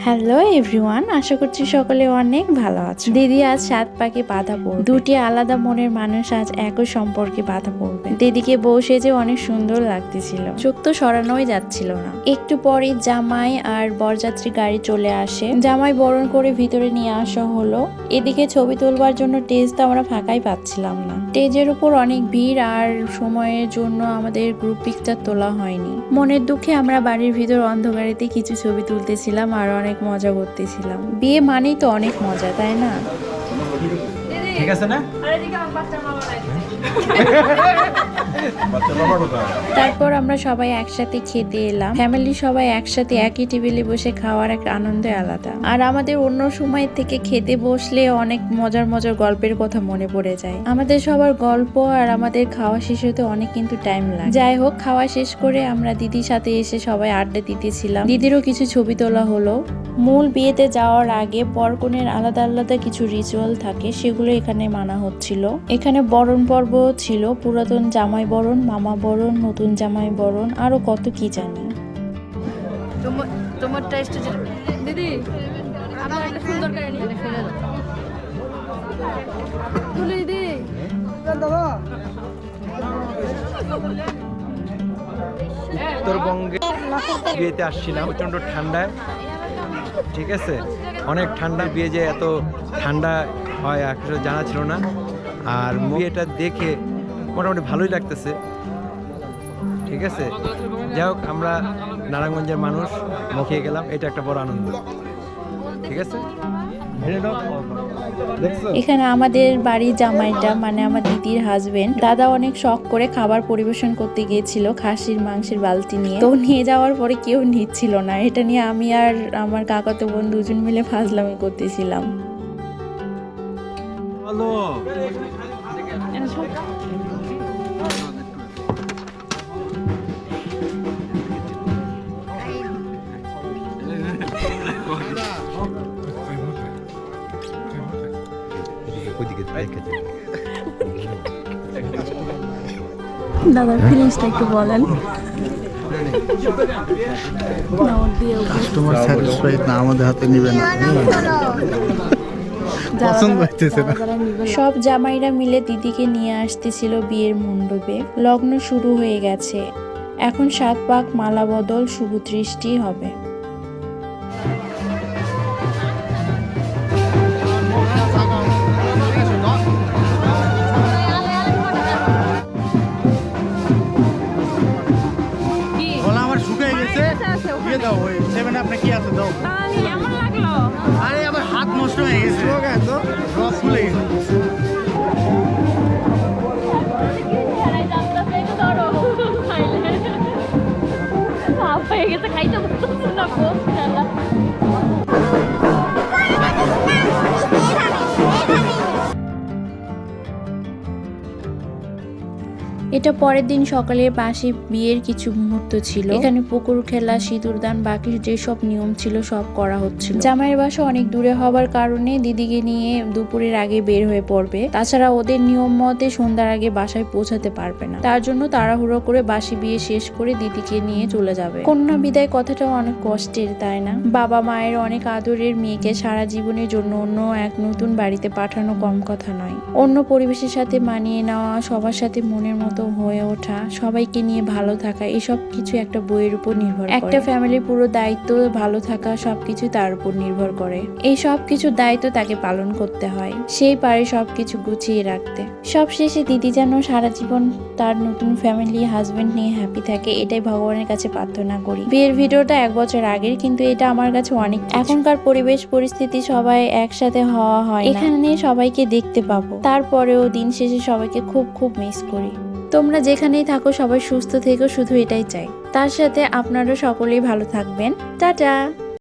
Hello everyone, আশা করছি সকলে অনেক ভালো আছে। দিদি আজ 7 পাকে বাধা পড়বে। দুটি আলাদা মনের মানুষ আজ একই সম্পর্কে বাধা পড়বে। দিদিকে বউ সেজে অনেক সুন্দর লাগতেছিল, চোখ তো সরানোই যাচ্ছিল না। একটু পরে জামাই আর বরযাত্রী গাড়ি চলে আসে। জামাই বরণ করে ভিতরে নিয়ে আসা হলো। এদিকে ছবি তোলবার জন্য স্টেজ তো আমরা ফাঁকাই পাচ্ছিলাম না। স্টেজের উপর অনেক ভিড় আর সময়ের জন্য আমাদের গ্রুপ পিকচার তোলা হয়নি। মনের দুঃখে আমরা বাড়ির ভিতর অন্ধকারেতে কিছু ছবি তুলতেছিলাম আর অনেক মজা করতেছিলাম। বিয়ে মানেই তো অনেক মজা, তাই না? ঠিক আছে না? তারপর আমরা সবাই একসাথে খেতে এলাম। ফ্যামিলি সবাই একসাথে একই টেবিলে বসে খাওয়ার একটা আনন্দ আলাদা। আর আমাদের অন্য সময় থেকে খেতে বসলে অনেক মজার মজার গল্পের কথা মনে পড়ে যায়। আমাদের সবার গল্প আর আমাদের খাওয়া শেষ হতে অনেক কিন্তু টাইম লাগে। যাই হোক, খাওয়া শেষ করে আমরা দিদির সাথে এসে সবাই আড্ডা দিতেছিলাম। দিদিরও কিছু ছবি তোলা হলো। মূল বিয়েতে যাওয়ার আগে বরকনের আলাদা আলাদা কিছু রিচুয়াল থাকে, সেগুলো এখানে মানা হচ্ছিল। এখানে বরণ পর্ব ছিল, পুরাতন জামাই বরণ, মামা বরণ, নতুন জামাই বরণ, আরো কত কি জানি। তোমারটা স্টেজে দিদি আমার একটা সুন্দর করে নিয়ে তুলে দিদি উত্তরবঙ্গে বিয়েতে আসছিলাম, প্রচণ্ড ঠান্ডায়, ঠিক আছে, অনেক ঠান্ডা। বিয়ে যে এত ঠান্ডা হয় আসলে জানা ছিল না। আর বিয়েটা দেখে মোটামুটি ভালোই লাগতেছে, ঠিক আছে। যাই হোক, আমরা নারায়ণগঞ্জের মানুষ মুখিয়ে গেলাম, এটা একটা বড় আনন্দ, ঠিক আছে। এখানে আমাদের বাড়ির জামাইটা মানে আমার দিদির হাজবেন্ড, দাদা অনেক শখ করে খাবার পরিবেশন করতে গিয়েছিল খাসির মাংসের বালতি নিয়ে। তো নিয়ে যাওয়ার পরে কেউ নিচ্ছিল না, এটা নিয়ে আমি আর আমার কাকাতো বোন দুজন মিলে ফাজলামি করতেছিলাম। দাদার ফিলিংসটা একটু বলেন। কাস্টমার স্যাটিসফাইড না, আমাদের হাতে নিবে না, পছন্দ হইতেছে না। সব জামাইরা মিলে দিদিকে নিয়ে আসতেছিল বিয়ের মণ্ডপে। লগ্ন শুরু হয়ে গেছে, এখন 7 পাক মালা বদল, শুভ দৃষ্টি হবে। দাও ওই 7 আপনি কি আছে দাও। কেমন লাগলো? আরে আমার হাত নষ্ট হয়ে গেছে, তো রস ফুলে গেছে। খাইতে বলতেছে না। এটা পরের দিন সকালে পাশে বিয়ের কিছু মুহূর্ত ছিল। এখানে পুকুর খেলা, সিঁদুরদান, বাকি যেসব নিয়ম ছিল সব করা হচ্ছিল। জামাইয়ের বাসা অনেক দূরে হওয়ার কারণে দিদিকে নিয়ে দুপুরের আগে বের হয়ে পড়বে। তাছাড়া ওদের নিয়ম মতে সন্ধ্যার আগে বাসায় পৌঁছাতে পারবে না, তার জন্য তাড়াহুড়ো করে বাসি বিয়ে শেষ করে দিদিকে নিয়ে চলে যাবে। কন্যা বিদায় কথাটাও অনেক কষ্টের, তাই না? বাবা মায়ের অনেক আদরের মেয়েকে সারা জীবনের জন্য অন্য এক নতুন বাড়িতে পাঠানো কম কথা নয়। অন্য পরিবেশের সাথে মানিয়ে নেওয়া, সবার সাথে মনের মতো হয়ে ওঠা, সবাইকে নিয়ে ভালো থাকা, এসব কিছু একটা বইয়ের উপর নির্ভর করে। একটা ফ্যামিলির পুরো দায়িত্ব ভালো থাকা সবকিছু তার উপর নির্ভর করে। এই সব কিছু দায়িত্ব তাকে পালন করতে হয়, সেই পারে সবকিছু গুছিয়ে রাখতে। সব শেষে দিদি যেন সারা জীবন তার নতুন ফ্যামিলি, হাজবেন্ড নিয়ে হ্যাপি থাকে, এটাই ভগবানের কাছে প্রার্থনা করি। বিয়ের ভিডিওটা 1 বছর আগের, কিন্তু এটা আমার কাছে অনেক। এখনকার পরিবেশ পরিস্থিতি সবাই একসাথে হওয়া হয়, এখানে সবাইকে দেখতে পাবো। তারপরেও দিন শেষে সবাইকে খুব খুব মিস করি। তোমরা যেখানেই থাকো সবাই সুস্থ থেকো, শুধু এটাই চাই। তার সাথে আপনারা সকলেই ভালো থাকবেন। টাটা।